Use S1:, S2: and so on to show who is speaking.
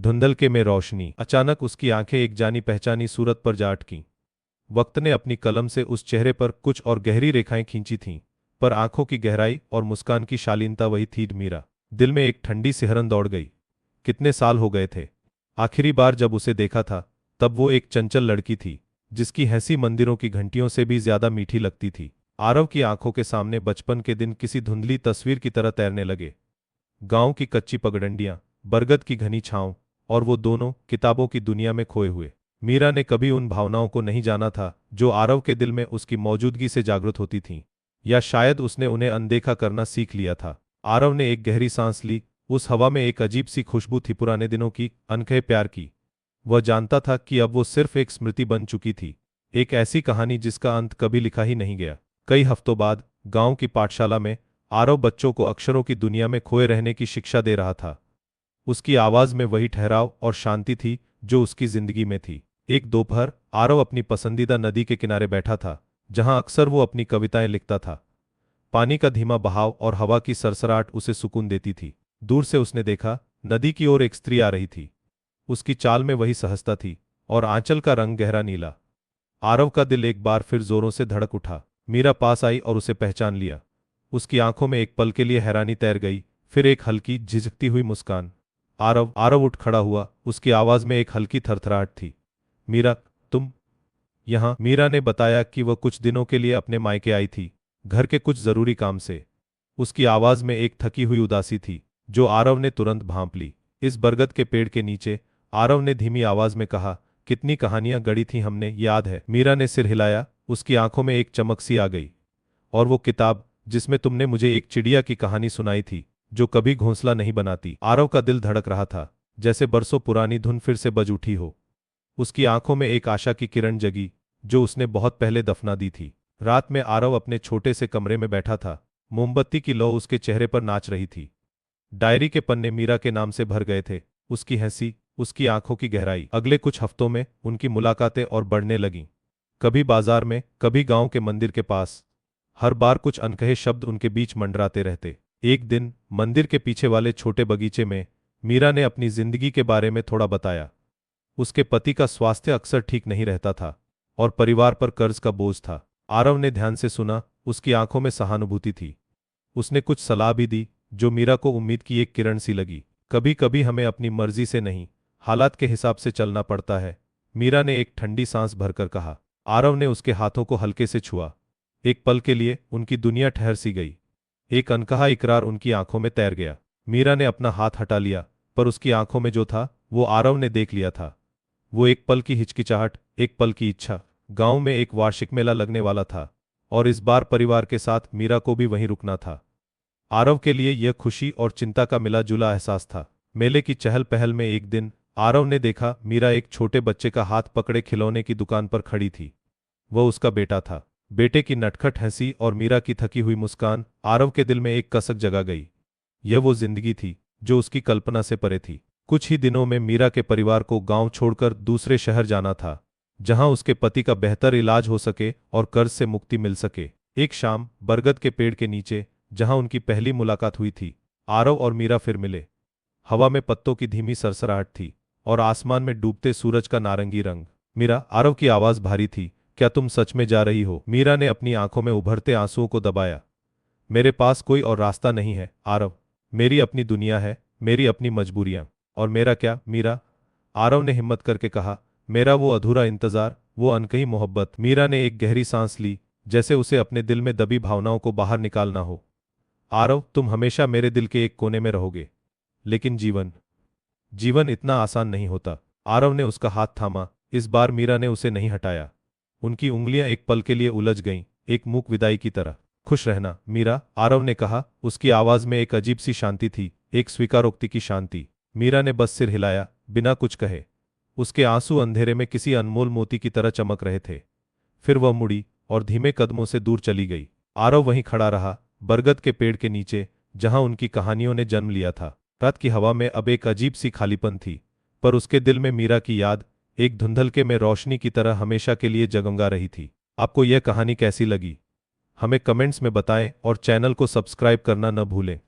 S1: धुंधलके में रोशनी। अचानक उसकी आंखें एक जानी पहचानी सूरत पर जा अटकीं। वक्त ने अपनी कलम से उस चेहरे पर कुछ और गहरी रेखाएं खींची थीं, पर आंखों की गहराई और मुस्कान की शालीनता वही थी। मीरा दिल में एक ठंडी सिहरन दौड़ गई। कितने साल हो गए थे आखिरी बार जब उसे देखा था। तब वो एक चंचल लड़की थी, जिसकी हंसी मंदिरों की घंटियों से भी ज्यादा मीठी लगती थी। आरव की आंखों के सामने बचपन के दिन किसी धुंधली तस्वीर की तरह तैरने लगे। गांव की कच्ची पगडंडियां, बरगद की घनी छांव, और वो दोनों किताबों की दुनिया में खोए हुए। मीरा ने कभी उन भावनाओं को नहीं जाना था जो आरव के दिल में उसकी मौजूदगी से जागृत होती थीं, या शायद उसने उन्हें अनदेखा करना सीख लिया था। आरव ने एक गहरी सांस ली। उस हवा में एक अजीब सी खुशबू थी, पुराने दिनों की, अनकहे प्यार की। वह जानता था कि अब वो सिर्फ एक स्मृति बन चुकी थी, एक ऐसी कहानी जिसका अंत कभी लिखा ही नहीं गया। कई हफ्तों बाद गांव की पाठशाला में आरव बच्चों को अक्षरों की दुनिया में खोए रहने की शिक्षा दे रहा था। उसकी आवाज में वही ठहराव और शांति थी जो उसकी जिंदगी में थी। एक दोपहर आरव अपनी पसंदीदा नदी के किनारे बैठा था, जहां अक्सर वो अपनी कविताएं लिखता था। पानी का धीमा बहाव और हवा की सरसराहट उसे सुकून देती थी। दूर से उसने देखा, नदी की ओर एक स्त्री आ रही थी। उसकी चाल में वही सहजता थी, और आंचल का रंग गहरा नीला। आरव का दिल एक बार फिर जोरों से धड़क उठा। मीरा पास आई और उसे पहचान लिया। उसकी आंखों में एक पल के लिए हैरानी तैर गई, फिर एक हल्की झिझकती हुई मुस्कान। आरव आरव उठ खड़ा हुआ। उसकी आवाज में एक हल्की थरथराहट थी। मीरा, तुम यहाँ? मीरा ने बताया कि वह कुछ दिनों के लिए अपने मायके आई थी, घर के कुछ जरूरी काम से। उसकी आवाज में एक थकी हुई उदासी थी, जो आरव ने तुरंत भांप ली। इस बरगद के पेड़ के नीचे आरव ने धीमी आवाज में कहा, कितनी कहानियां गढ़ी थी हमने, याद है? मीरा ने सिर हिलाया। उसकी आंखों में एक चमक सी आ गई। और वो किताब जिसमें तुमने मुझे एक चिड़िया की कहानी सुनाई थी, जो कभी घोंसला नहीं बनाती। आरव का दिल धड़क रहा था, जैसे बरसों पुरानी धुन फिर से बज उठी हो। उसकी आंखों में एक आशा की किरण जगी, जो उसने बहुत पहले दफना दी थी। रात में आरव अपने छोटे से कमरे में बैठा था। मोमबत्ती की लौ उसके चेहरे पर नाच रही थी। डायरी के पन्ने मीरा के नाम से भर गए थे। उसकी हंसी, उसकी आंखों की गहराई। अगले कुछ हफ्तों में उनकी मुलाकातें और बढ़ने लगीं। कभी बाजार में, कभी गांव के मंदिर के पास। हर बार कुछ अनकहे शब्द उनके बीच मंडराते रहते। एक दिन मंदिर के पीछे वाले छोटे बगीचे में मीरा ने अपनी जिंदगी के बारे में थोड़ा बताया। उसके पति का स्वास्थ्य अक्सर ठीक नहीं रहता था, और परिवार पर कर्ज का बोझ था। आरव ने ध्यान से सुना। उसकी आंखों में सहानुभूति थी। उसने कुछ सलाह भी दी, जो मीरा को उम्मीद की एक किरण सी लगी। कभी कभी हमें अपनी मर्जी से नहीं, हालात के हिसाब से चलना पड़ता है, मीरा ने एक ठंडी सांस भरकर कहा। आरव ने उसके हाथों को हल्के से छुआ। एक पल के लिए उनकी दुनिया ठहर सी गई। एक अनकहा इकरार उनकी आंखों में तैर गया। मीरा ने अपना हाथ हटा लिया, पर उसकी आंखों में जो था वो आरव ने देख लिया था। वो एक पल की हिचकिचाहट, एक पल की इच्छा। गांव में एक वार्षिक मेला लगने वाला था, और इस बार परिवार के साथ मीरा को भी वहीं रुकना था। आरव के लिए यह खुशी और चिंता का मिला जुला एहसास था। मेले की चहल पहल में एक दिन आरव ने देखा, मीरा एक छोटे बच्चे का हाथ पकड़े खिलौने की दुकान पर खड़ी थी। वह उसका बेटा था। बेटे की नटखट हंसी और मीरा की थकी हुई मुस्कान आरव के दिल में एक कसक जगा गई। यह वो जिंदगी थी जो उसकी कल्पना से परे थी। कुछ ही दिनों में मीरा के परिवार को गांव छोड़कर दूसरे शहर जाना था, जहां उसके पति का बेहतर इलाज हो सके और कर्ज से मुक्ति मिल सके। एक शाम बरगद के पेड़ के नीचे, जहां उनकी पहली मुलाकात हुई थी, आरव और मीरा फिर मिले। हवा में पत्तों की धीमी सरसराहट थी, और आसमान में डूबते सूरज का नारंगी रंग। मीरा, आरव की आवाज भारी थी, क्या तुम सच में जा रही हो? मीरा ने अपनी आंखों में उभरते आंसुओं को दबाया। मेरे पास कोई और रास्ता नहीं है आरव। मेरी अपनी दुनिया है, मेरी अपनी मजबूरियां। और मेरा क्या? मीरा, आरव ने हिम्मत करके कहा, मेरा वो अधूरा इंतजार, वो अनकही मोहब्बत। मीरा ने एक गहरी सांस ली, जैसे उसे अपने दिल में दबी भावनाओं को बाहर निकालना हो। आरव, तुम हमेशा मेरे दिल के एक कोने में रहोगे, लेकिन जीवन जीवन इतना आसान नहीं होता। आरव ने उसका हाथ थामा। इस बार मीरा ने उसे नहीं हटाया। उनकी उंगलियां एक पल के लिए उलझ गईं, एक मूक विदाई की तरह। खुश रहना मीरा, आरव ने कहा। उसकी आवाज में एक अजीब सी शांति थी, एक स्वीकारोक्ति की शांति। मीरा ने बस सिर हिलाया, बिना कुछ कहे। उसके आंसू अंधेरे में किसी अनमोल मोती की तरह चमक रहे थे। फिर वह मुड़ी और धीमे कदमों से दूर चली गई। आरव वहीं खड़ा रहा, बरगद के पेड़ के नीचे, जहां उनकी कहानियों ने जन्म लिया था। रात की हवा में अब एक अजीब सी खालीपन थी, पर उसके दिल में मीरा की याद एक धुंधलके में रोशनी की तरह हमेशा के लिए जगमगा रही थी। आपको यह कहानी कैसी लगी, हमें कमेंट्स में बताएं और चैनल को सब्सक्राइब करना न भूलें।